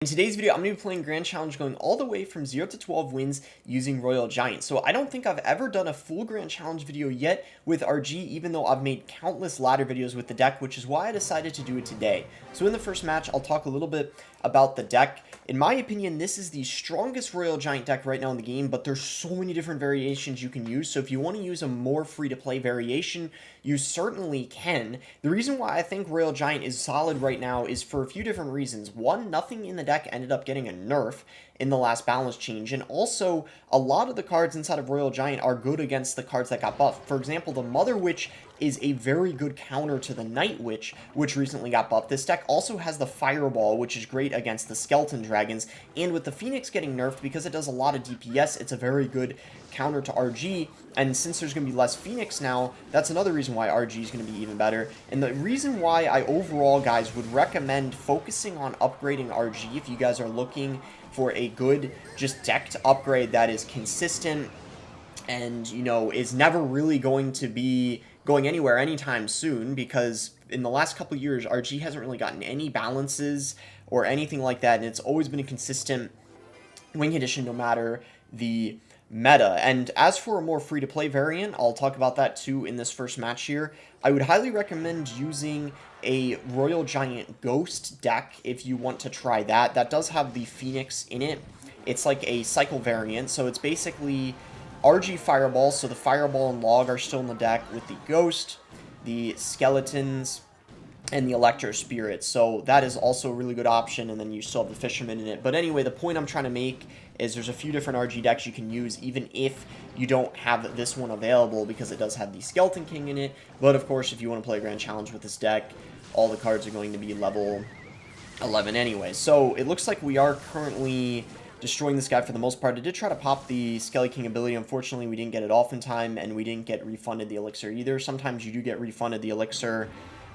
In today's video, I'm going to be playing Grand Challenge going all the way from 0 to 12 wins using Royal Giant. So I don't think I've ever done a full Grand Challenge video yet with RG, even though I've made countless ladder videos with the deck, which is why I decided to do it today. So in the first match, I'll talk a little bit about the deck. In my opinion, this is the strongest Royal Giant deck right now in the game, but there's so many different variations you can use. So if you want to use a more free-to-play variation, you certainly can. The reason why I think Royal Giant is solid right now is for a few different reasons. One, nothing in the deck ended up getting a nerf in the last balance change, and also a lot of the cards inside of Royal Giant are good against the cards that got buffed. For example, the Mother Witch is a very good counter to the Night Witch, which recently got buffed. This deck also has the Fireball, which is great against the Skeleton Dragons, and with the Phoenix getting nerfed, because it does a lot of DPS, it's a very good counter to RG, and since there's going to be less Phoenix now, that's another reason why RG is going to be even better. And the reason why I overall, guys, would recommend focusing on upgrading RG if you guys are looking for a good just deck to upgrade that is consistent and, you know, is never really going to be going anywhere anytime soon, because in the last couple years, RG hasn't really gotten any balances or anything like that, and it's always been a consistent win condition no matter the meta. And as for a more free-to-play variant, I'll talk about that too in this first match here. I would highly recommend using a Royal Giant Ghost deck if you want to try that. That does have the Phoenix in it. It's like a cycle variant, so it's basically RG Fireball, so the Fireball and Log are still in the deck with the Ghost, the Skeletons, and the Electro Spirit, so that is also a really good option, and then you still have the Fisherman in it. But anyway, the point I'm trying to make is there's a few different RG decks you can use, even if you don't have this one available, because it does have the Skeleton King in it. But of course, if you want to play a Grand Challenge with this deck, all the cards are going to be level 11 anyway. So it looks like we are currently destroying this guy for the most part. I did try to pop the Skelly King ability. Unfortunately, we didn't get it off in time, and we didn't get refunded the elixir either. Sometimes you do get refunded the elixir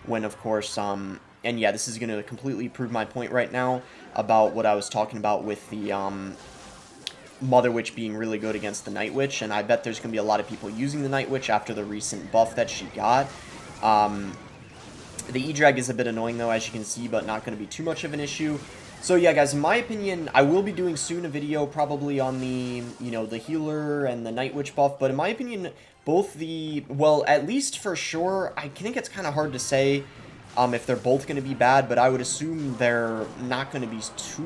when, of course, and yeah, this is going to completely prove my point right now about what I was talking about with the Mother Witch being really good against the Night Witch, and I bet there's going to be a lot of people using the Night Witch after the recent buff that she got. The E-Drag is a bit annoying, though, as you can see, but not going to be too much of an issue. So yeah, guys, in my opinion, I will be doing soon a video probably on the, you know, the healer and the Night Witch buff, but in my opinion, both the, well, at least for sure, I think it's kind of hard to say if they're both going to be bad, but I would assume they're not going to be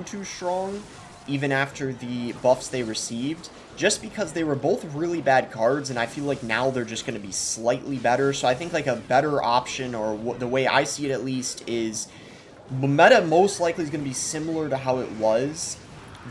too strong, even after the buffs they received, just because they were both really bad cards, and I feel like now they're just going to be slightly better. So I think like a better option, or the way I see it at least, is meta most likely is going to be similar to how it was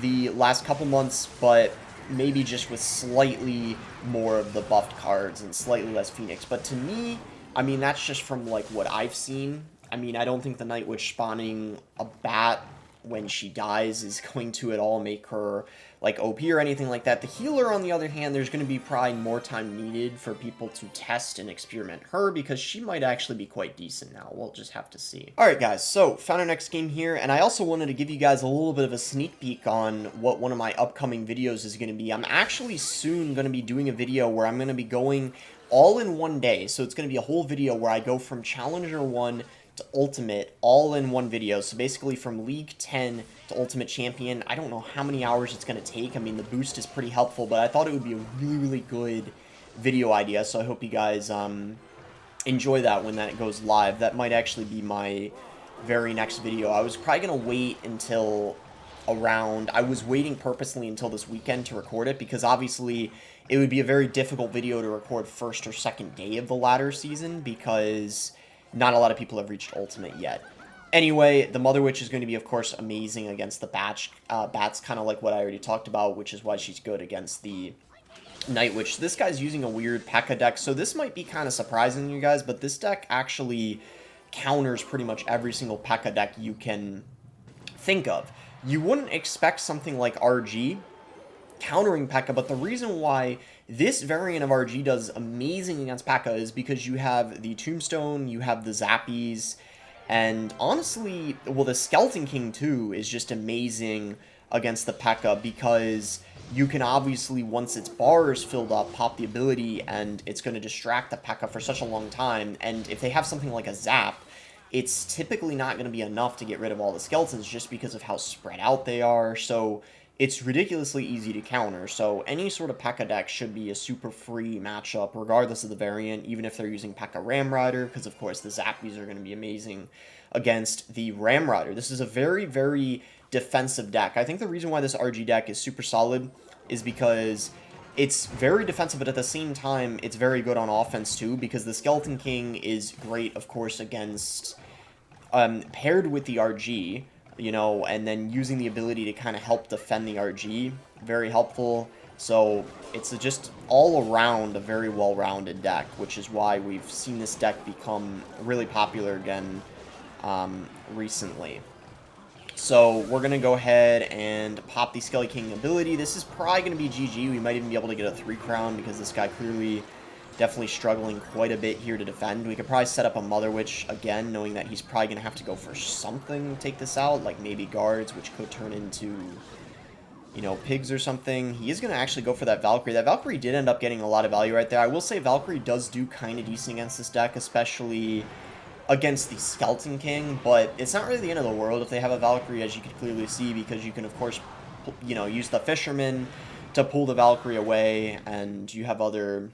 the last couple months, but maybe just with slightly more of the buffed cards and slightly less Phoenix. But to me, I mean, that's just from like what I've seen. I mean, I don't think the Night Witch spawning a bat when she dies is going to at all make her like OP or anything like that. The healer, on the other hand, there's going to be probably more time needed for people to test and experiment her, because she might actually be quite decent now. We'll just have to see. Alright guys, so found our next game here, and I also wanted to give you guys a little bit of a sneak peek on what one of my upcoming videos is going to be. I'm actually soon going to be doing a video where I'm going to be going all in one day, so it's going to be a whole video where I go from Challenger 1 to Ultimate all in one video. So basically from League 10 to Ultimate Champion. I don't know how many hours it's going to take. I mean, the boost is pretty helpful, but I thought it would be a really good video idea, so I hope you guys enjoy that when that goes live. That might actually be my very next video. I was probably going to wait until around, I was waiting purposely until this weekend to record it, because obviously it would be a very difficult video to record first or second day of the ladder season, because not a lot of people have reached Ultimate yet. Anyway, the Mother Witch is going to be, of course, amazing against the bats, kind of like what I already talked about, which is why she's good against the Night Witch. This guy's using a weird Pekka deck, so this might be kind of surprising to you guys, but this deck actually counters pretty much every single Pekka deck you can think of. You wouldn't expect something like RG countering Pekka, but the reason why this variant of RG does amazing against Pekka is because you have the Tombstone, you have the Zappies, and honestly, well, the Skeleton King too is just amazing against the Pekka, because you can obviously, once its bar is filled up, pop the ability, and it's going to distract the Pekka for such a long time. And if they have something like a Zap, it's typically not going to be enough to get rid of all the skeletons just because of how spread out they are. So it's ridiculously easy to counter. So any sort of Pekka deck should be a super free matchup, regardless of the variant, even if they're using Pekka Ram Rider, because of course the Zappies are going to be amazing against the Ram Rider. This is a very, very defensive deck. I think the reason why this RG deck is super solid is because it's very defensive, but at the same time, it's very good on offense too, because the Skeleton King is great, of course, against, paired with the RG, you know, and then using the ability to kind of help defend the RG, very helpful. So it's just all around a very well-rounded deck, which is why we've seen this deck become really popular again recently. So we're going to go ahead and pop the Skelly King ability. This is probably going to be GG. We might even be able to get a 3 crown because this guy clearly definitely struggling quite a bit here to defend. We could probably set up a Mother Witch again, knowing that he's probably going to have to go for something to take this out, like maybe guards, which could turn into, you know, pigs or something. He is going to actually go for that Valkyrie. That Valkyrie did end up getting a lot of value right there. I will say Valkyrie does do kind of decent against this deck, especially against the Skeleton King, but it's not really the end of the world if they have a Valkyrie, as you can clearly see, because you can, of course, you know, use the Fisherman to pull the Valkyrie away, and you have other,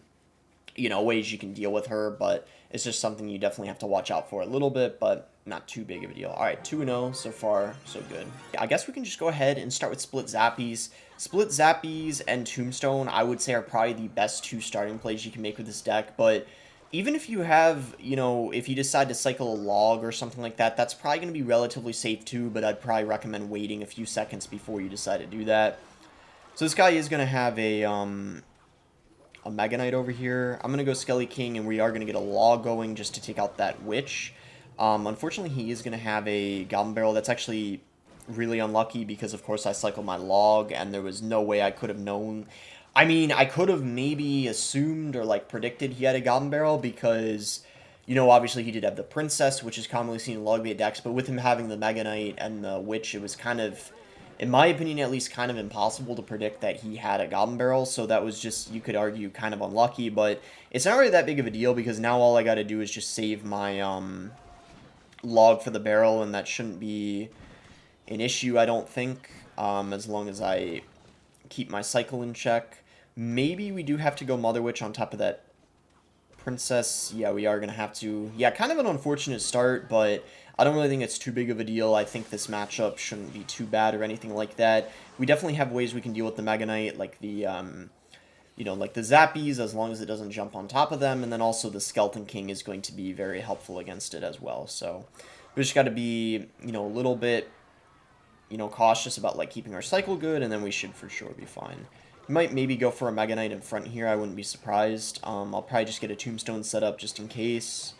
you know, ways you can deal with her, but it's just something you definitely have to watch out for a little bit, but not too big of a deal. All right, 2-0 so far, so good. I guess we can just go ahead and start with Split Zappies. Split Zappies and Tombstone, I would say, are probably the best 2 starting plays you can make with this deck, but even if you have, you know, if you decide to cycle a log or something like that, that's probably going to be relatively safe too, but I'd probably recommend waiting a few seconds before you decide to do that. So this guy is going to have a Mega Knight over here. I'm going to go Skelly King, and we are going to get a log going just to take out that Witch. Unfortunately, he is going to have a Goblin Barrel. That's actually really unlucky because, of course, I cycled my log, and there was no way I could have known. I mean, I could have maybe assumed or, like, predicted he had a Goblin Barrel because, you know, obviously he did have the Princess, which is commonly seen in log-bait decks, but with him having the Mega Knight and the Witch, it was kind of, in my opinion at least, kind of impossible to predict that he had a Goblin Barrel, so that was just, you could argue, kind of unlucky, but it's not really that big of a deal because now all I gotta do is just save my, log for the barrel, and that shouldn't be an issue, I don't think, as long as I keep my cycle in check. Maybe we do have to go Mother Witch on top of that Princess. Yeah, we are going to have to. Yeah, kind of an unfortunate start, but I don't really think it's too big of a deal. I think this matchup shouldn't be too bad or anything like that. We definitely have ways we can deal with the Mega Knight, like the, you know, like the Zappies, as long as it doesn't jump on top of them, and then also the Skeleton King is going to be very helpful against it as well. So we just got to be, you know, a little bit, you know, cautious about, like, keeping our cycle good, and then we should for sure be fine. Might maybe go for a Mega Knight in front here. I wouldn't be surprised. I'll probably just get a Tombstone set up just in case.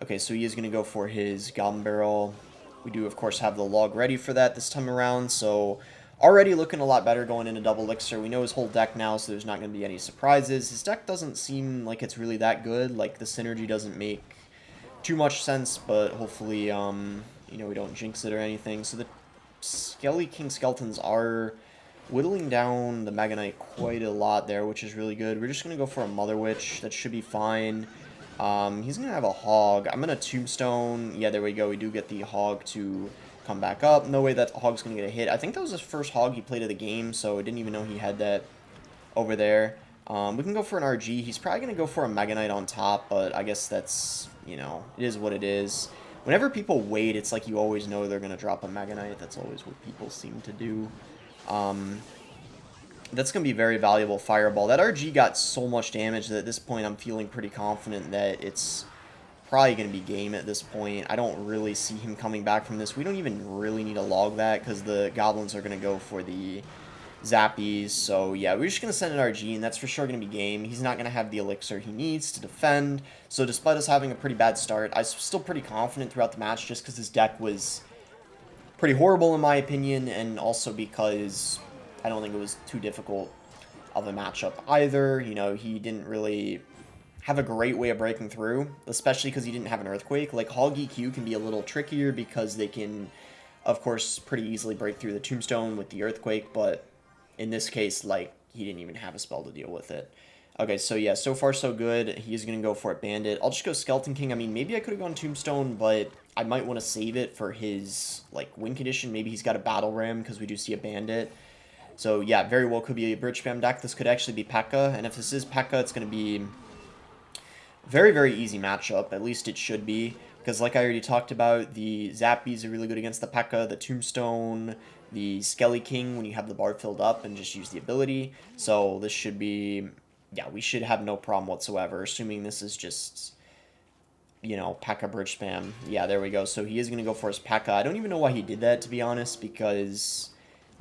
Okay, so he is going to go for his Goblin Barrel. We do, of course, have the log ready for that this time around, so already looking a lot better going into Double Elixir. We know his whole deck now, so there's not going to be any surprises. His deck doesn't seem like it's really that good. Like, the synergy doesn't make too much sense, but hopefully, you know, we don't jinx it or anything. So the Skelly King Skeletons are whittling down the Mega Knight quite a lot there, which is really good. We're just going to go for a Mother Witch. That should be fine. He's going to have a Hog. I'm going to Tombstone. Yeah, there we go. We do get the Hog to come back up. No way that Hog's going to get a hit. I think that was his first Hog he played of the game, so I didn't even know he had that over there. We can go for an RG. He's probably going to go for a Mega Knight on top, but I guess that's, you know, it is what it is. Whenever people wait, it's like you always know they're going to drop a Mega Knight. That's always what people seem to do. That's going to be very valuable Fireball. That RG got so much damage that at this point I'm feeling pretty confident that it's probably going to be game at this point. I don't really see him coming back from this. We don't even really need to log that because the Goblins are going to go for the Zappies. So yeah, we're just going to send an RG, and that's for sure going to be game. He's not going to have the Elixir he needs to defend. So despite us having a pretty bad start, I was still pretty confident throughout the match just because his deck was pretty horrible in my opinion, and also because I don't think it was too difficult of a matchup either. You know, he didn't really have a great way of breaking through, especially because he didn't have an Earthquake. Like, Hog EQ can be a little trickier because they can, of course, pretty easily break through the Tombstone with the Earthquake, but in this case, like, he didn't even have a spell to deal with it. Okay, so yeah, so far so good. He's going to go for it, Bandit. I'll just go Skeleton King. I mean, maybe I could have gone Tombstone, but I might want to save it for his, like, win condition. Maybe he's got a Battle Ram, because we do see a Bandit. So yeah, very well could be a Bridge Spam deck. This could actually be Pekka, and if this is Pekka, it's going to be very, very easy matchup. At least it should be, because like I already talked about, the Zappies are really good against the Pekka, the Tombstone, the Skelly King when you have the bar filled up and just use the ability. So this should be, yeah, we should have no problem whatsoever, assuming this is just, you know, Pekka Bridge Spam. Yeah, there we go. So he is going to go for his Pekka. I don't even know why he did that, to be honest, because,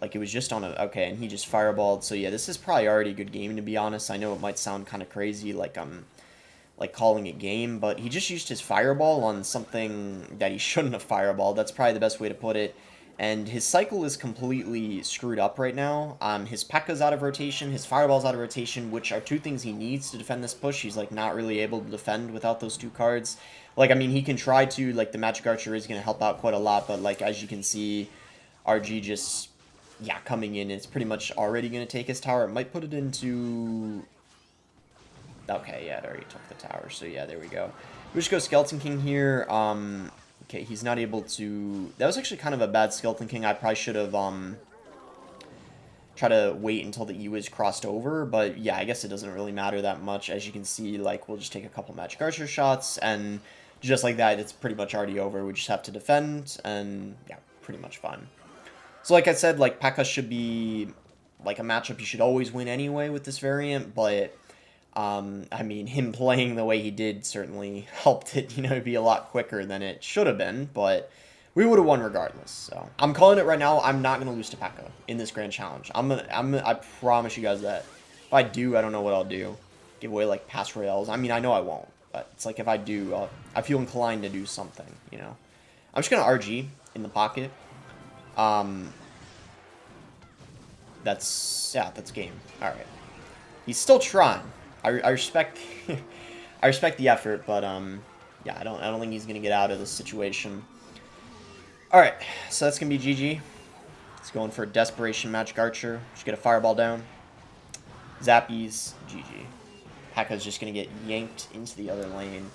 like, it was just on a... Okay, and he just fireballed. So yeah, this is probably already a good game, to be honest. I know it might sound kind of crazy, like I'm, like, calling it game, but he just used his fireball on something that he shouldn't have fireballed. That's probably the best way to put it. And his cycle is completely screwed up right now. His Pekka's out of rotation, his fireball's out of rotation, which are two things he needs to defend this push. He's, like, not really able to defend without those two cards. Like, I mean, he can try to, like, the Magic Archer is going to help out quite a lot, but, like, as you can see, RG just, yeah, coming in, it's pretty much already going to take his tower. It might put it into... Okay, yeah, it already took the tower, so yeah, there we go. We just go Skeleton King here. Okay, he's not able to... That was actually kind of a bad Skeleton King. I probably should have, try to wait until the E is crossed over, but yeah, I guess it doesn't really matter that much. As you can see, like, we'll just take a couple Magic Archer shots, and just like that, it's pretty much already over. We just have to defend, and yeah, pretty much fine. So like I said, like, Pekka should be, like, a matchup you should always win anyway with this variant, but... I mean, him playing the way he did certainly helped it, you know, be a lot quicker than it should have been, but we would have won regardless. So I'm calling it right now. I'm not gonna lose to Pekka in this Grand Challenge. I promise you guys that. If I do, I don't know what I'll do. Give away like past Royales. I mean, I know I won't, but it's like if I do, I feel inclined to do something, you know. I'm just gonna RG in the pocket. That's game. All right. He's still trying. I respect I respect the effort, but yeah, I don't think he's gonna get out of this situation. All right, so that's gonna be GG. He's going for a Desperation Magic Archer. Just get a Fireball down. Zappies, GG. Pekka's just gonna get yanked into the other lane.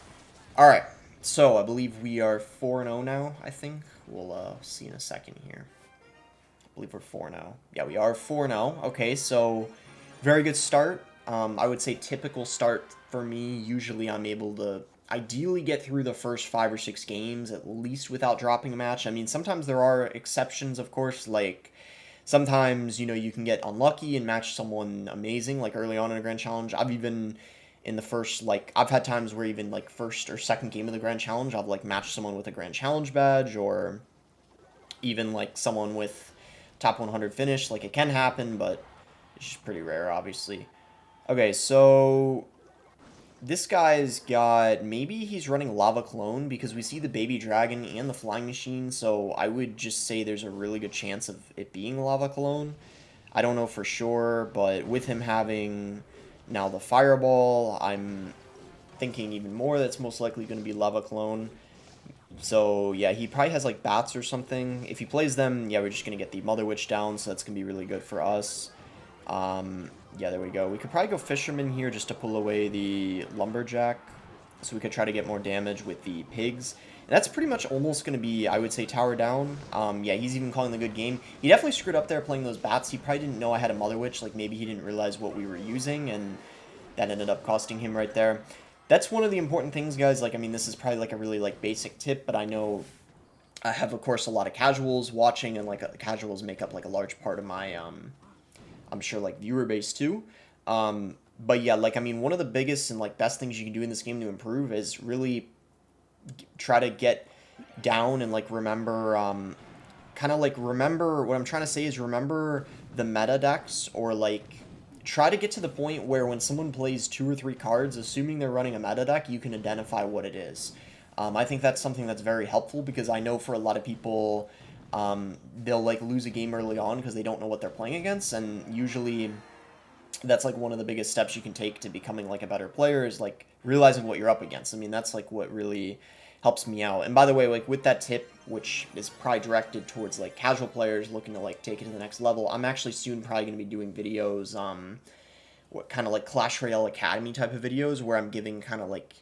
All right, so I believe we are 4-0 now. I think we'll see in a second here. I believe we're 4-0. Yeah, we are 4-0. Okay, so very good start. I would say typical start for me. Usually I'm able to ideally get through the first 5 or 6 games, at least without dropping a match. I mean, sometimes there are exceptions, of course, like sometimes, you know, you can get unlucky and match someone amazing, like early on in a Grand Challenge. I've even, in the first, like, I've had times where even, like, first or second game of the Grand Challenge, I've, like, matched someone with a Grand Challenge badge, or even, like, someone with top 100 finish. Like, it can happen, but it's just pretty rare, obviously. Okay, so this guy's got, maybe he's running Lava Clone because we see the Baby Dragon and the Flying Machine, so I would just say there's a really good chance of it being Lava Clone. I don't know for sure, but with him having now the Fireball, I'm thinking even more that's most likely going to be Lava Clone. So yeah, he probably has like Bats or something. If he plays them, yeah, we're just going to get the Mother Witch down, so that's going to be really good for us. Yeah, there we go. We could probably go Fisherman here just to pull away the Lumberjack, so we could try to get more damage with the Pigs. And that's pretty much almost going to be, I would say, tower down. Yeah, he's even calling the good game. He definitely screwed up there playing those Bats. He probably didn't know I had a Mother Witch. Like, maybe he didn't realize what we were using, and that ended up costing him right there. That's one of the important things, guys. Like, I mean, this is probably, like, a really, like, basic tip, but I know I have, of course, a lot of casuals watching, and, like, casuals make up, like, a large part of my, I'm sure, like, viewer base too. But yeah, like, I mean, one of the biggest and, like, best things you can do in this game to improve is really try to get down and, like, remember, kind of, like, remember, what I'm trying to say is remember the meta decks, or, like, try to get to the point where when someone plays 2 or 3 cards, assuming they're running a meta deck, you can identify what it is. I think that's something that's very helpful, because I know for a lot of people, they'll, like, lose a game early on because they don't know what they're playing against, and usually that's, like, one of the biggest steps you can take to becoming, like, a better player is, like, realizing what you're up against. I mean, that's, like, what really helps me out. And by the way, like, with that tip, which is probably directed towards, like, casual players looking to, like, take it to the next level, I'm actually soon probably going to be doing videos, what kind of like Clash Royale Academy type of videos where I'm giving kind of like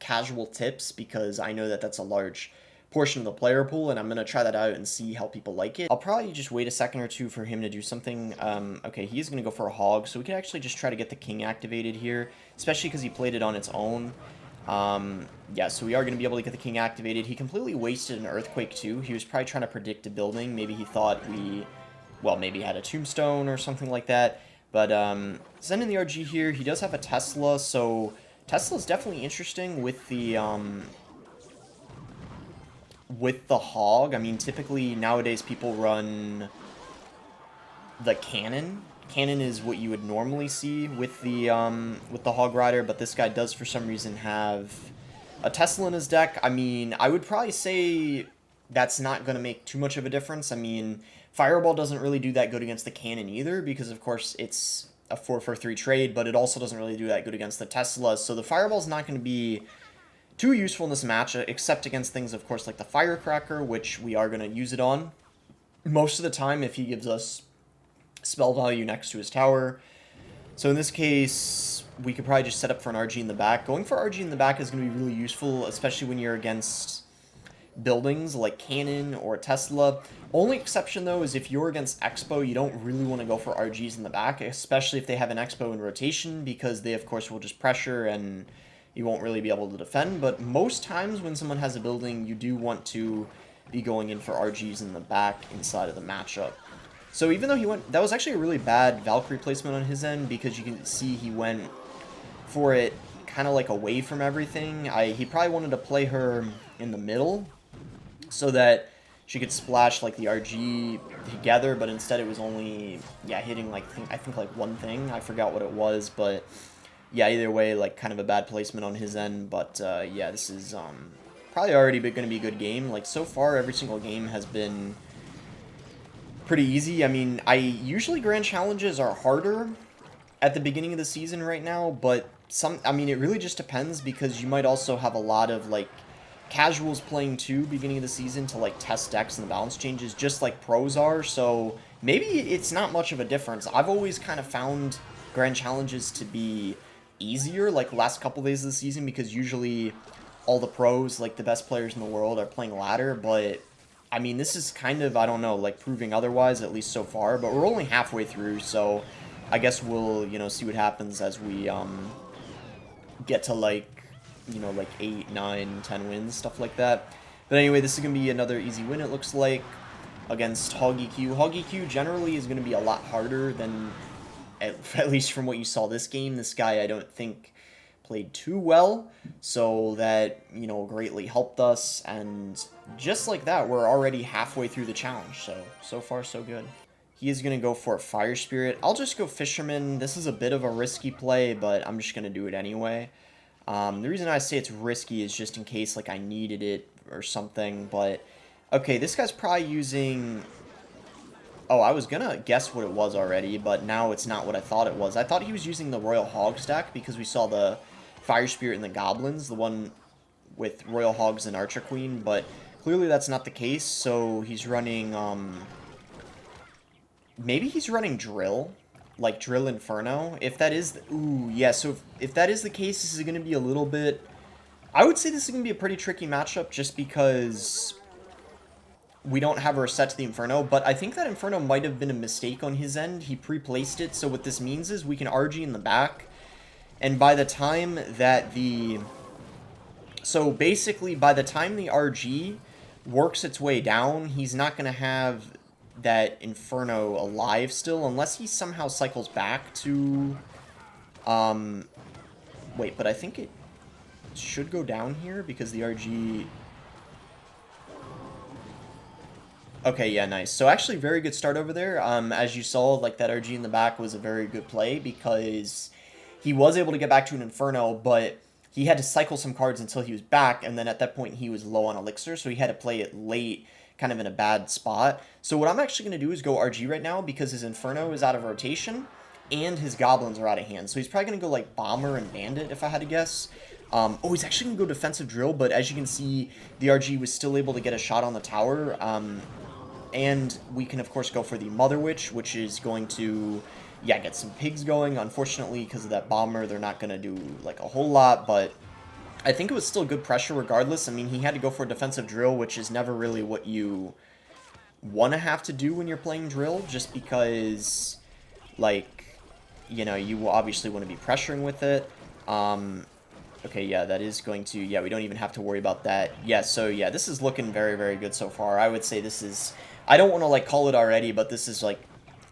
casual tips, because I know that that's a large portion of the player pool, and I'm going to try that out and see how people like it. I'll probably just wait a second or two for him to do something. Okay, he's going to go for a hog, so we can actually just try to get the king activated here, especially because he played it on its own. Yeah, so we are going to be able to get the king activated. He completely wasted an earthquake too. He was probably trying to predict a building. Maybe he thought we, well, maybe had a tombstone or something like that. But sending the RG here, he does have a Tesla, so Tesla's definitely interesting with the hog. I mean, typically nowadays people run the cannon. Cannon is what you would normally see with the hog rider, but this guy does for some reason have a Tesla in his deck. I mean, I would probably say that's not going to make too much of a difference. I mean, Fireball doesn't really do that good against the cannon either, because of course it's a 4-for-3 trade, but it also doesn't really do that good against the Tesla. So the Fireball's not going to be too useful in this match, except against things, of course, like the Firecracker, which we are going to use it on most of the time if he gives us spell value next to his tower. So in this case, we could probably just set up for an RG in the back. Going for RG in the back is going to be really useful, especially when you're against buildings like Cannon or Tesla. Only exception, though, is if you're against Expo, you don't really want to go for RGs in the back, especially if they have an Expo in rotation, because they, of course, will just pressure and you won't really be able to defend. But most times when someone has a building, you do want to be going in for RGs in the back inside of the matchup. So even though he went, that was actually a really bad Valkyrie placement on his end, because you can see he went for it kind of like away from everything. He probably wanted to play her in the middle so that she could splash like the RG together, but instead it was only, yeah, hitting like, I think like one thing. I forgot what it was, but yeah, either way, like kind of a bad placement on his end. But yeah, this is probably already going to be a good game. Like so far, every single game has been pretty easy. I mean, usually grand challenges are harder at the beginning of the season right now, but I mean, it really just depends, because you might also have a lot of like casuals playing too beginning of the season to like test decks and the balance changes, just like pros are. So maybe it's not much of a difference. I've always kind of found grand challenges to be easier like last couple days of the season, because usually all the pros, like the best players in the world, are playing ladder. But I mean, this is kind of, I don't know, like proving otherwise, at least so far. But we're only halfway through, so I guess we'll, you know, see what happens as we get to like, you know, like 8, 9, 10 wins, stuff like that. But anyway, this is going to be another easy win, it looks like, against Hog EQ. Hog EQ generally is going to be a lot harder than, at least from what you saw this game. This guy, I don't think, played too well, so that, you know, greatly helped us. And just like that, we're already halfway through the challenge, so far so good. He is going to go for a Fire Spirit. I'll just go Fisherman. This is a bit of a risky play, but I'm just going to do it anyway. The reason I say it's risky is just in case like I needed it or something. But okay, this guy's probably using, oh, I was gonna guess what it was already, but now it's not what I thought it was. I thought he was using the Royal Hogs deck, because we saw the Fire Spirit and the Goblins, the one with Royal Hogs and Archer Queen, but clearly that's not the case. So he's running maybe he's running Drill, like Drill Inferno. If that is, ooh, yeah, so if that is the case, this is going to be a little bit, I would say this is going to be a pretty tricky matchup, just because we don't have her set to the Inferno. But I think that Inferno might have been a mistake on his end. He pre-placed it, so what this means is we can RG in the back, and by the time that so basically by the time the RG works its way down, he's not going to have that Inferno alive still, unless he somehow cycles back to, wait, but I think it should go down here, because the RG, okay, yeah, nice. So actually, very good start over there. As you saw, like, that RG in the back was a very good play, because he was able to get back to an Inferno, but he had to cycle some cards until he was back, and then at that point, he was low on Elixir, so he had to play it late, kind of in a bad spot. So what I'm actually going to do is go RG right now, because his Inferno is out of rotation and his Goblins are out of hand. So he's probably going to go like Bomber and Bandit, if I had to guess. Oh, he's actually going to go Defensive Drill, but as you can see, the RG was still able to get a shot on the tower. And we can, of course, go for the Mother Witch, which is going to, yeah, get some pigs going. Unfortunately, because of that bomber, they're not going to do, like, a whole lot, but I think it was still good pressure regardless. I mean, he had to go for a defensive drill, which is never really what you want to have to do when you're playing drill, just because, like, you know, you obviously want to be pressuring with it. Okay, yeah, that is going to, yeah, we don't even have to worry about that. Yeah, so, yeah, this is looking very, very good so far. I would say this is, I don't want to, like, call it already, but this is, like,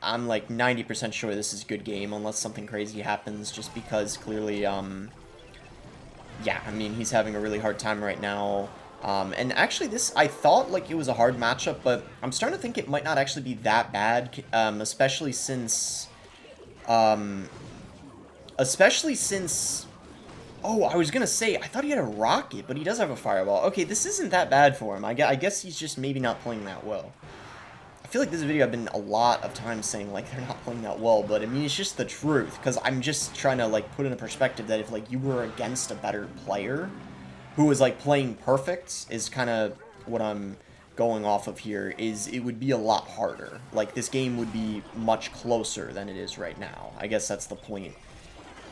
I'm, like, 90% sure this is a good game, unless something crazy happens, just because, clearly, yeah, I mean, he's having a really hard time right now. And actually, this, I thought, like, it was a hard matchup, but I'm starting to think it might not actually be that bad, especially since, oh, I was gonna say, I thought he had a rocket, but he does have a fireball. Okay, this isn't that bad for him. I guess he's just maybe not playing that well. I feel like this video I've been a lot of times saying, like, they're not playing that well, but, I mean, it's just the truth, because I'm just trying to, like, put in a perspective that if, like, you were against a better player who was, like, playing perfect, is kind of what I'm going off of here, is it would be a lot harder. Like, this game would be much closer than it is right now. I guess that's the point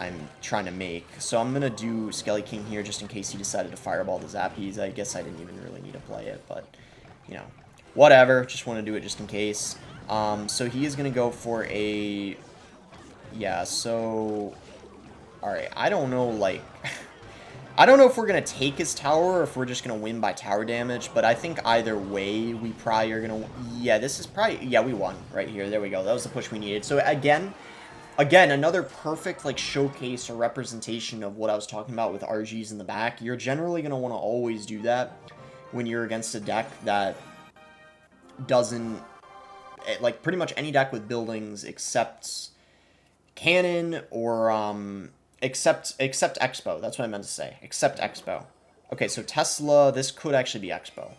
I'm trying to make. So I'm going to do Skelly King here just in case he decided to fireball the Zappies. I guess I didn't even really need to play it, but, you know, whatever. Just want to do it just in case. So he is going to go for a, yeah, so, alright, I don't know, like, I don't know if we're going to take his tower or if we're just going to win by tower damage, but I think either way, we probably are going to, yeah, this is probably, yeah, we won right here. There we go. That was the push we needed. So again, another perfect, like, showcase or representation of what I was talking about with RGs in the back. You're generally going to want to always do that when you're against a deck that doesn't, like, pretty much any deck with buildings except Cannon or, except Expo. That's what I meant to say. Except Expo. Okay, so Tesla, this could actually be Expo.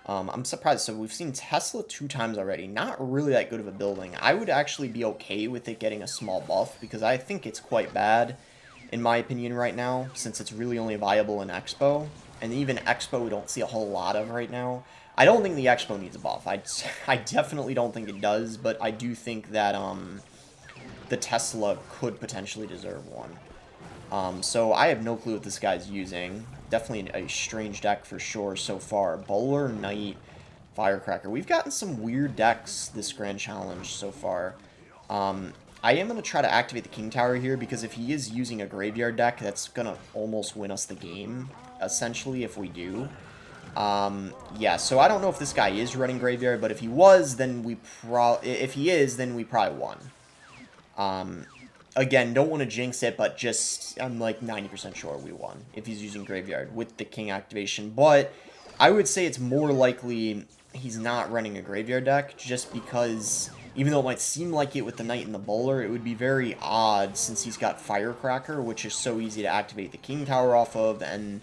I'm surprised. So we've seen Tesla 2 times already. Not really that good of a building. I would actually be okay with it getting a small buff because I think it's quite bad, in my opinion, right now, since it's really only viable in Expo. And even Expo we don't see a whole lot of right now. I don't think the Expo needs a buff. I definitely don't think it does, but I do think that the Tesla could potentially deserve one. So I have no clue what this guy's using. Definitely a strange deck for sure so far. Bowler, Knight, Firecracker. We've gotten some weird decks this Grand Challenge so far. I am going to try to activate the King Tower here because if he is using a Graveyard deck, that's going to almost win us the game, essentially, if we do. Yeah, so I don't know if this guy is running Graveyard, but if he was, then if he is, then we probably won. Again, don't want to jinx it, but just, I'm like 90% sure we won if he's using Graveyard with the King activation. But I would say it's more likely he's not running a Graveyard deck just because, even though it might seem like it with the Knight and the Bowler, it would be very odd since he's got Firecracker, which is so easy to activate the King Tower off of, and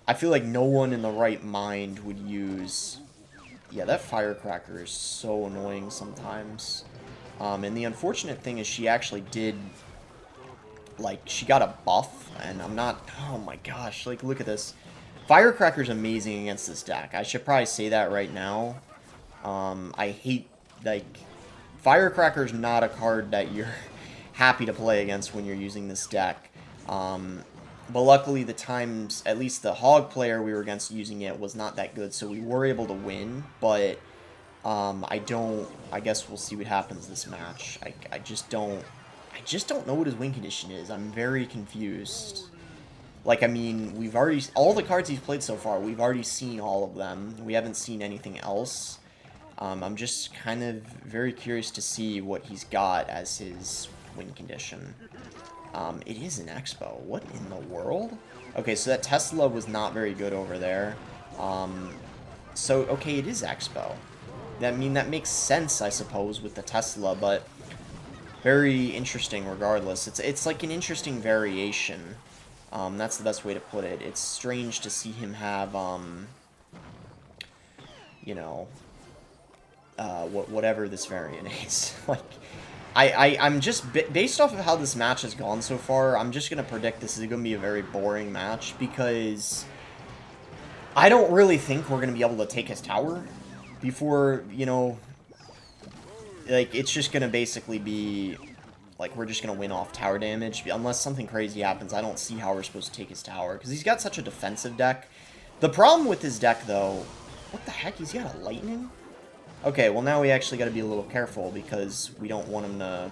I feel like no one in the right mind would use... Yeah, that Firecracker is so annoying sometimes. And the unfortunate thing is she actually did, like, she got a buff, and I'm not, oh my gosh, like, look at this. Firecracker's amazing against this deck. I should probably say that right now. I hate, like, Firecracker's not a card that you're happy to play against when you're using this deck. But luckily the times, at least the Hog player we were against using it was not that good, so we were able to win, but... I guess we'll see what happens this match. I just don't know what his win condition is. I'm very confused. Like, I mean, we've already, all the cards he's played so far, we've already seen all of them. We haven't seen anything else. I'm just kind of very curious to see what he's got as his win condition. It is an Expo. What in the world? Okay, so that Tesla was not very good over there. So, okay, it is Expo. I mean, that makes sense, I suppose, with the Tesla, but very interesting regardless. It's like an interesting variation. That's the best way to put it. It's strange to see him have, you know, whatever this variant is. Like, I'm just, based off of how this match has gone so far, I'm just going to predict this is going to be a very boring match, because I don't really think we're going to be able to take his tower. before, you know, like, it's just going to basically be, like, we're just going to win off tower damage. Unless something crazy happens, I don't see how we're supposed to take his tower, because he's got such a defensive deck. The problem with his deck, though, what the heck? He's got a lightning? Okay, well, now we actually got to be a little careful, because we don't want him to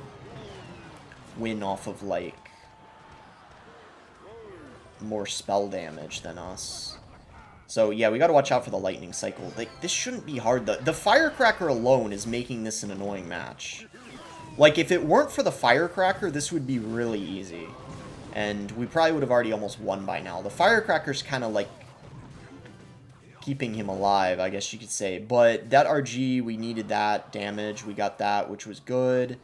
win off of, like, more spell damage than us. So, yeah, we gotta watch out for the lightning cycle. Like, this shouldn't be hard. The Firecracker alone is making this an annoying match. Like, if it weren't for the Firecracker, this would be really easy. And we probably would have already almost won by now. The Firecracker's kind of, like, keeping him alive, I guess you could say. But that RG, we needed that damage. We got that, which was good.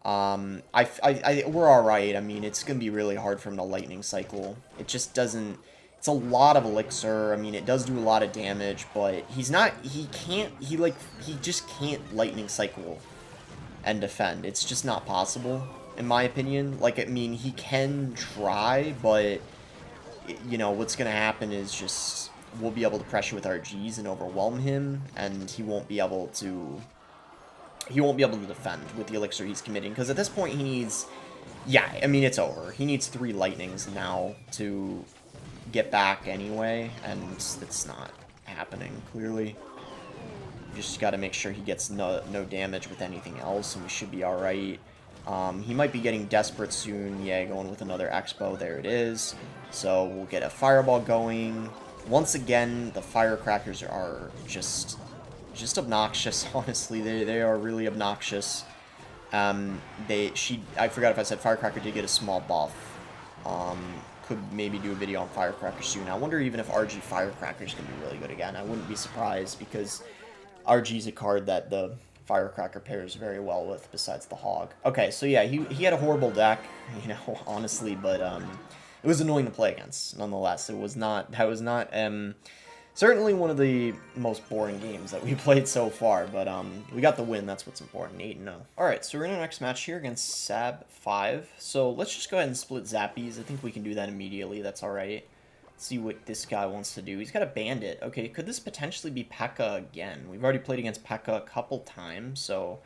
We're alright. I mean, it's going to be really hard for him to lightning cycle. It just doesn't... It's a lot of elixir. I mean, it does do a lot of damage, but he just can't lightning cycle and defend. It's just not possible, in my opinion. Like, I mean, he can try, but, you know, what's going to happen is just we'll be able to pressure with our Gs and overwhelm him, and he won't be able to defend with the elixir he's committing, because at this point he needs, yeah, I mean, it's over. He needs 3 lightnings now to get back anyway, and it's not happening, clearly. Just got to make sure he gets no damage with anything else, and we should be alright. He might be getting desperate soon. Yeah, going with another Expo. There it is. So we'll get a Fireball going. Once again, the Firecrackers are just obnoxious, honestly. They are really obnoxious. I forgot if I said Firecracker did get a small buff. Could maybe do a video on Firecracker soon. I wonder even if RG Firecrackers can be really good again. I wouldn't be surprised, because RG is a card that the Firecracker pairs very well with, besides the Hog. Okay, so yeah, he had a horrible deck, you know, honestly, but it was annoying to play against, nonetheless. That was not certainly one of the most boring games that we played so far, but we got the win. That's what's important. 8-0. Alright, so we're in our next match here against Sab5. So let's just go ahead and split Zappies. I think we can do that immediately. That's alright. Let's see what this guy wants to do. He's got a Bandit. Okay, could this potentially be Pekka again? We've already played against Pekka a couple times, so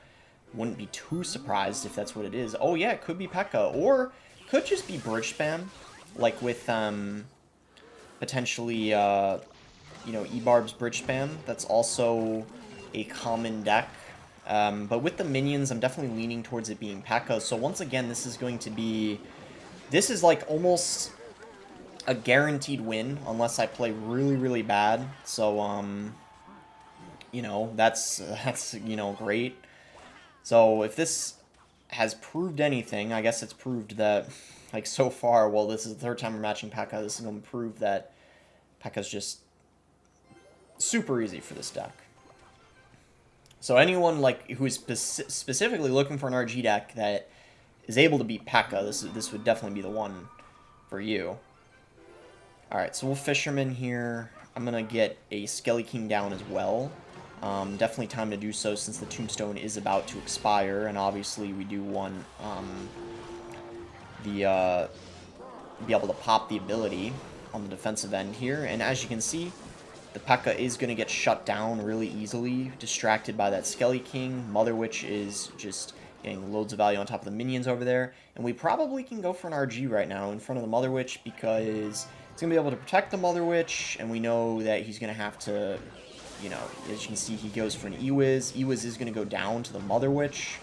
wouldn't be too surprised if that's what it is. Oh yeah, it could be Pekka, or could just be Bridge Spam, like with potentially you know, Ebarb's Bridge Spam. That's also a common deck. But with the minions, I'm definitely leaning towards it being Pekka. So once again, this is going to be... This is like almost a guaranteed win, unless I play really, really bad. So, you know, that's you know, great. So if this has proved anything, I guess it's proved that, like, so far, well, this is the 3rd time we're matching Pekka. This is going to prove that Pekka's just super easy for this deck. So anyone like who is specifically looking for an RG deck that is able to beat Pekka, this would definitely be the one for you. Alright, so we'll Fisherman here. I'm going to get a Skelly King down as well. Definitely time to do so since the Tombstone is about to expire, and obviously we do want be able to pop the ability on the defensive end here. And as you can see, the Pekka is going to get shut down really easily, distracted by that Skelly King. Mother Witch is just getting loads of value on top of the minions over there. And we probably can go for an RG right now in front of the Mother Witch, because it's going to be able to protect the Mother Witch, and we know that he's going to have to, you know, as you can see, he goes for an Ewiz. Ewiz is going to go down to the Mother Witch,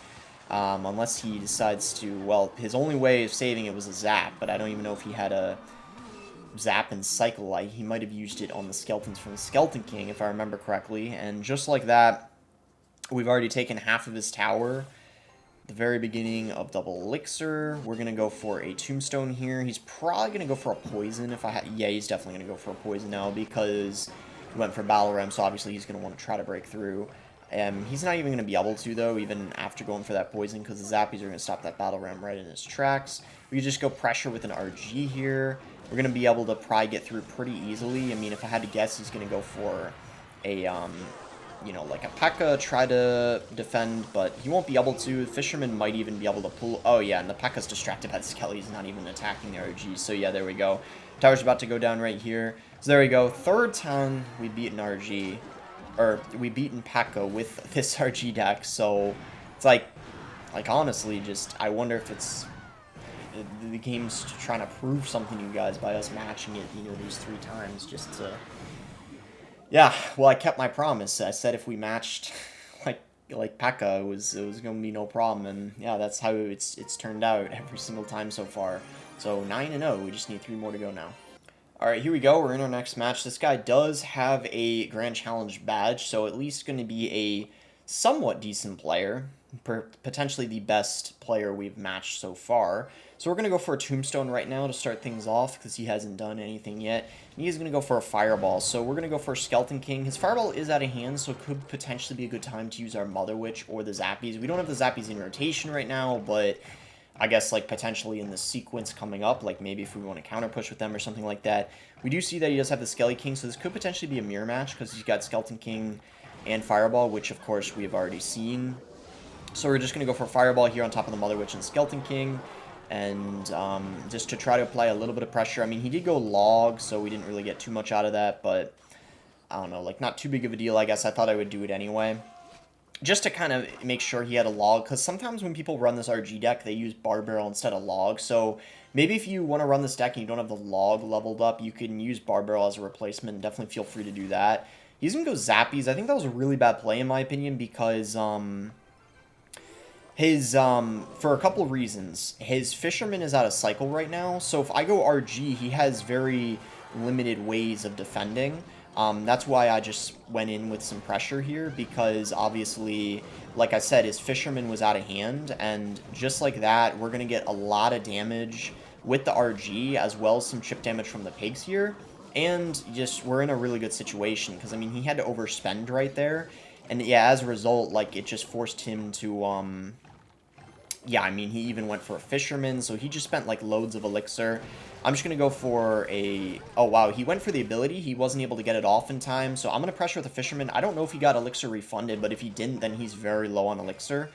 unless he decides to, well, his only way of saving it was a Zap, but I don't even know if he had a Zap and Cycle. He might have used it on the skeletons from the Skeleton King, if I remember correctly. And just like that, we've already taken half of his tower. At the very beginning of Double Elixir, we're going to go for a Tombstone here. He's probably going to go for a Poison. Yeah, he's definitely going to go for a Poison now, because he went for Battle Ram, so obviously he's going to want to try to break through. He's not even going to be able to, though, even after going for that Poison, because the Zappies are going to stop that Battle Ram right in his tracks. We can just go pressure with an RG here. We're going to be able to probably get through pretty easily. I mean, if I had to guess, he's going to go for a, you know, like a Pekka, try to defend, but he won't be able to. Fisherman might even be able to pull. Oh, yeah, and the Pekka's distracted by the Skelly. He's not even attacking the RG. So, yeah, there we go. Tower's about to go down right here. So, there we go. 3rd time we beat an RG. or we beaten Pekka with this RG deck, so it's like honestly, just I wonder if it's the game's trying to prove something to you guys by us matching it, you know, these 3 times just to... Yeah, well, I kept my promise. I said if we matched like Pekka, it was gonna be no problem, and yeah, that's how it's turned out every single time so far. So 9-0. We just need 3 more to go now. All right, here we go. We're in our next match. This guy does have a Grand Challenge badge, so at least going to be a somewhat decent player, potentially the best player we've matched so far. So we're going to go for a Tombstone right now to start things off because he hasn't done anything yet. And he's going to go for a Fireball. So we're going to go for a Skeleton King. His Fireball is out of hand, so it could potentially be a good time to use our Mother Witch or the Zappies. We don't have the Zappies in rotation right now, but I guess, like, potentially in the sequence coming up, like, maybe if we want to counter push with them or something like that. We do see that he does have the Skelly King, so this could potentially be a mirror match, because he's got Skeleton King and Fireball, which, of course, we have already seen. So we're just going to go for Fireball here on top of the Mother Witch and Skeleton King, and just to try to apply a little bit of pressure. I mean, he did go Log, so we didn't really get too much out of that, but, I don't know, like, not too big of a deal, I guess. I thought I would do it anyway, just to kind of make sure he had a Log, because sometimes when people run this RG deck, they use Barb Barrel instead of Log, so maybe if you want to run this deck and you don't have the Log leveled up, you can use Barb Barrel as a replacement. Definitely feel free to do that. He's going to go Zappies. I think that was a really bad play in my opinion, because for a couple of reasons. His Fisherman is out of cycle right now, so if I go RG, he has very limited ways of defending. That's why I just went in with some pressure here, because obviously, like I said, his Fisherman was out of hand, and just like that, we're going to get a lot of damage with the RG, as well as some chip damage from the pigs here, and just, we're in a really good situation, because, I mean, he had to overspend right there, and yeah, as a result, like, it just forced him to, yeah, I mean, he even went for a Fisherman, so he just spent, like, loads of Elixir. I'm just going to go for a... Oh, wow, he went for the ability. He wasn't able to get it off in time, so I'm going to pressure with a Fisherman. I don't know if he got Elixir refunded, but if he didn't, then he's very low on Elixir.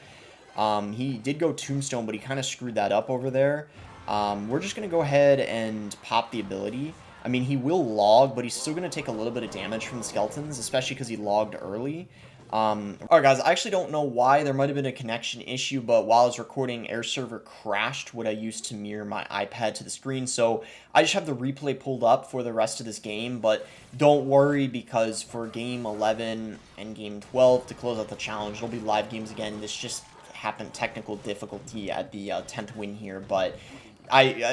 He did go Tombstone, but he kind of screwed that up over there. We're just going to go ahead and pop the ability. I mean, he will Log, but he's still going to take a little bit of damage from the Skeletons, especially because he logged early. Alright guys, I actually don't know why. There might have been a connection issue, but while I was recording, Air Server crashed what I used to mirror my iPad to the screen, so I just have the replay pulled up for the rest of this game, but don't worry, because for Game 11 and Game 12 to close out the challenge, it'll be live games again. This just happened technical difficulty at the 10th win here, but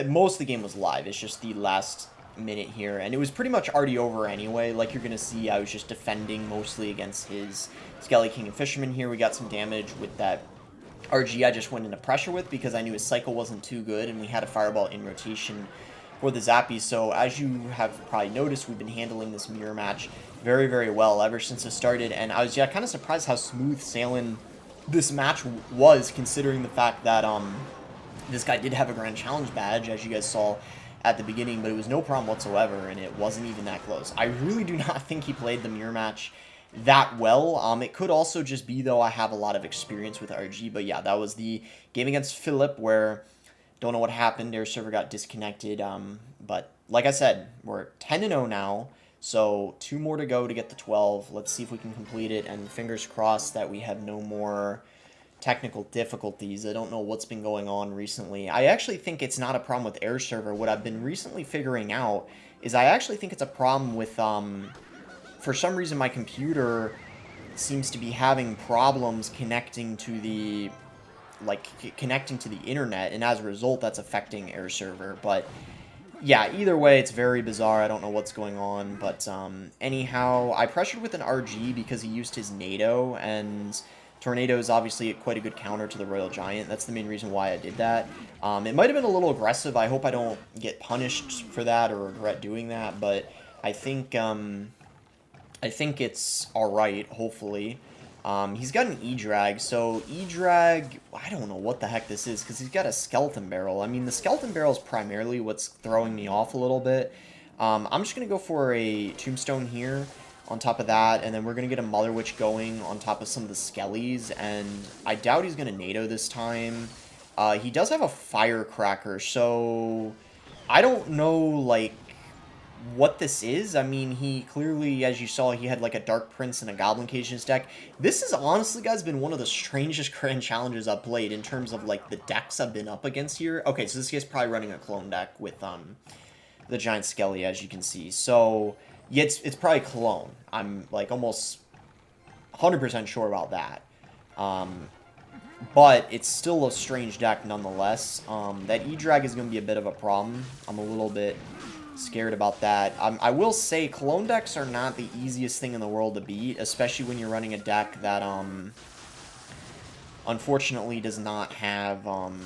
most of the game was live. It's just the last minute here, and it was pretty much already over anyway. Like you're gonna see, I was just defending mostly against his Skelly King and Fisherman here. We got some damage with that RG I just went into pressure with, because I knew his cycle wasn't too good, and we had a Fireball in rotation for the Zappies. So as you have probably noticed, we've been handling this mirror match very, very well ever since it started, and I was kind of surprised how smooth sailing this match was, considering the fact that this guy did have a Grand Challenge badge, as you guys saw at the beginning, but it was no problem whatsoever, and it wasn't even that close. I really do not think he played the mirror match that well. It could also just be, though, I have a lot of experience with RG, but yeah, that was the game against Philip, where don't know what happened. Air server got disconnected, but like I said, we're 10-0 now, so 2 more to go to get the 12. Let's see if we can complete it, and fingers crossed that we have no more technical difficulties. I don't know what's been going on recently. I actually think it's not a problem with Air Server. What I've been recently figuring out is I actually think it's a problem with, for some reason my computer seems to be having problems connecting to the, connecting to the internet, and as a result, that's affecting Air Server. But yeah, either way, it's very bizarre. I don't know what's going on, but anyhow, I pressured with an RG because he used his NATO, and Tornado is obviously quite a good counter to the Royal Giant. That's the main reason why I did that. It might have been a little aggressive. I hope I don't get punished for that or regret doing that, but I think it's alright, hopefully. He's got an E-Drag, so E-Drag, I don't know what the heck this is, because he's got a Skeleton Barrel. I mean, the Skeleton Barrel is primarily what's throwing me off a little bit. I'm just going to go for a Tombstone here on top of that, and then we're going to get a Mother Witch going on top of some of the Skellies, and I doubt he's going to NATO this time. He does have a Firecracker, so I don't know, like, what this is. I mean, he clearly, as you saw, he had like a Dark Prince and a Goblin Cage in his deck. This is honestly, guys, been one of the strangest Grand Challenges I've played in terms of like the decks I've been up against here. Okay, so this guy's probably running a clone deck with the Giant Skelly, as you can see. So yeah, it's probably clone. I'm like almost 100% sure about that. But it's still a strange deck nonetheless. That E-Drag is going to be a bit of a problem. I'm a little bit scared about that. I will say clone decks are not the easiest thing in the world to beat, especially when you're running a deck that unfortunately does not have... I'm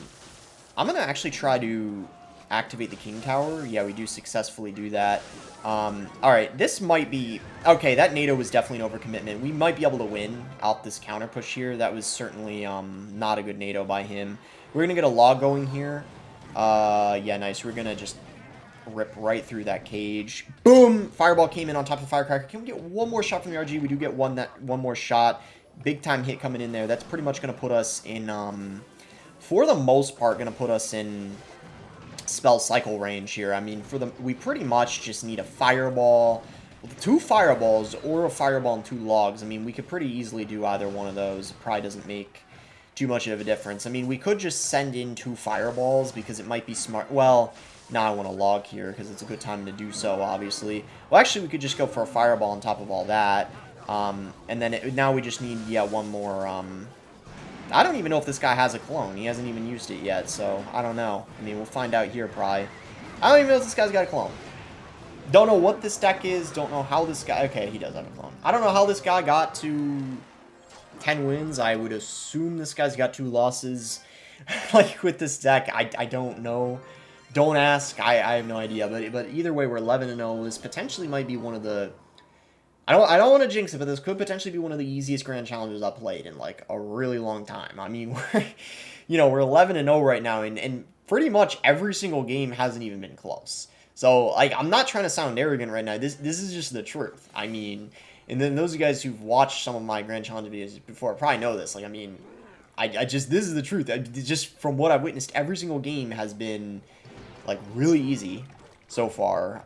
going to actually try to activate the King Tower. Yeah, we do successfully do that. Alright, this might be... Okay, that NATO was definitely an overcommitment. We might be able to win out this counter push here. That was certainly not a good NATO by him. We're going to get a log going here. Yeah, nice. We're going to just rip right through that cage. Boom! Fireball came in on top of Firecracker. Can we get one more shot from the RG? We do get one more shot. Big time hit coming in there. That's pretty much going to put us in, for the most part, going to put us in spell cycle range here. I mean, we pretty much just need a fireball, 2 fireballs, or a fireball and 2 logs. I mean, we could pretty easily do either one of those. It probably doesn't make too much of a difference. I mean, we could just send in 2 fireballs because it might be smart. Well, now I want a log here because it's a good time to do so, obviously. Well, actually, we could just go for a fireball on top of all that. And then now we just need, yeah, one more... I don't even know if this guy has a clone. He hasn't even used it yet, so I don't know. I mean, we'll find out here, probably. I don't even know if this guy's got a clone. Don't know what this deck is. Don't know how this guy... Okay, he does have a clone. I don't know how this guy got to 10 wins. I would assume this guy's got 2 losses. Like, with this deck, I don't know. Don't ask. I have no idea. But either way, we're 11-0. This potentially might be one of the... I don't want to jinx it, but this could potentially be one of the easiest Grand Challenges I've played in, like, a really long time. I mean, we're 11-0 right now, and pretty much every single game hasn't even been close. So, like, I'm not trying to sound arrogant right now. This is just the truth. I mean, and then those of you guys who've watched some of my Grand Challenge videos before probably know this. Like, I mean, I just, this is the truth. Just from what I've witnessed, every single game has been, like, really easy so far.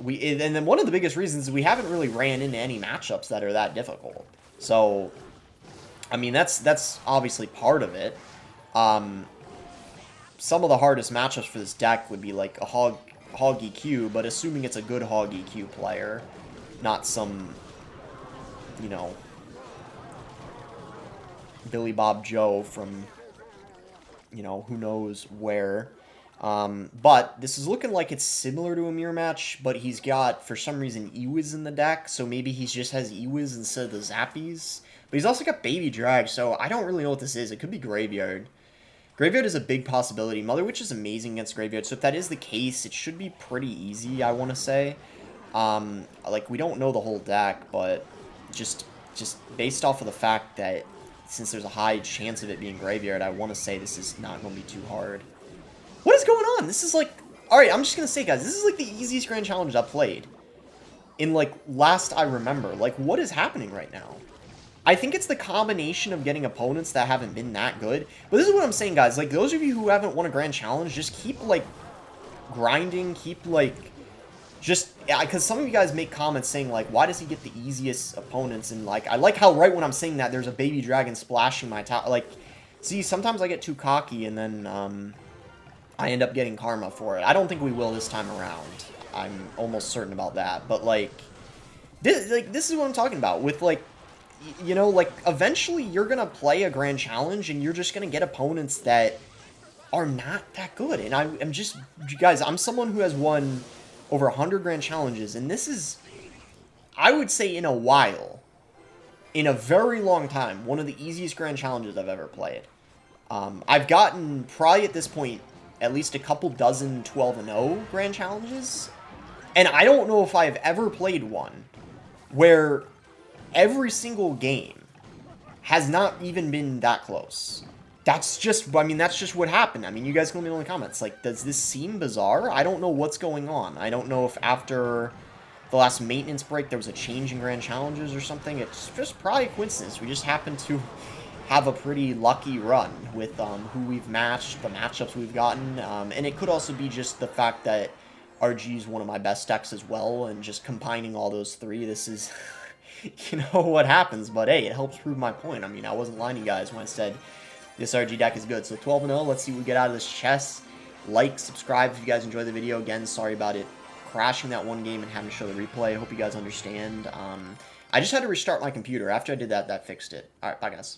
And then one of the biggest reasons is we haven't really ran into any matchups that are that difficult. So, I mean, that's obviously part of it. Some of the hardest matchups for this deck would be like a Hog EQ, but assuming it's a good Hog EQ player, not some, you know, Billy Bob Joe from, you know, who knows where. But this is looking like it's similar to a mirror match, but he's got, for some reason, Ewiz in the deck, so maybe he just has Ewiz instead of the Zappies. But he's also got Baby Drag, so I don't really know what this is. It could be Graveyard. Graveyard is a big possibility. Mother Witch is amazing against Graveyard, so if that is the case, it should be pretty easy, I want to say. Like, we don't know the whole deck, but just based off of the fact that since there's a high chance of it being Graveyard, I want to say this is not going to be too hard. What is going on? This is like... Alright, I'm just going to say, guys, this is like the easiest Grand Challenge I've played. In, like, last I remember. Like, what is happening right now? I think it's the combination of getting opponents that haven't been that good. But this is what I'm saying, guys. Like, those of you who haven't won a Grand Challenge, just keep, like, grinding. Keep, like, just... Yeah, because some of you guys make comments saying, like, why does he get the easiest opponents? And, like, I like how right when I'm saying that, there's a Baby Dragon splashing my top. Like, see, sometimes I get too cocky and then, I end up getting karma for it. I don't think we will this time around. I'm almost certain about that. But, like, this is what I'm talking about. With, like, you know, like, eventually you're going to play a Grand Challenge and you're just going to get opponents that are not that good. And I'm just, guys, I'm someone who has won over 100 Grand Challenges. And this is, I would say in a while, in a very long time, one of the easiest Grand Challenges I've ever played. I've gotten, probably at this point, at least a couple dozen 12-0 Grand Challenges. And I don't know if I've ever played one where every single game has not even been that close. That's just, I mean, that's just what happened. I mean, you guys can let me know in the comments. Like, does this seem bizarre? I don't know what's going on. I don't know if after the last maintenance break there was a change in Grand Challenges or something. It's just probably a coincidence. We just happen to have a pretty lucky run with who we've matched, the matchups we've gotten, and it could also be just the fact that RG is one of my best decks as well, and just combining all those three, this is, you know what happens, but hey, it helps prove my point. I mean, I wasn't lying to you guys when I said this RG deck is good. So 12-0, let's see what we get out of this chess. Like, subscribe if you guys enjoy the video. Again, sorry about it crashing that one game and having to show the replay. I hope you guys understand. I just had to restart my computer. After I did that, that fixed it. Alright, bye guys.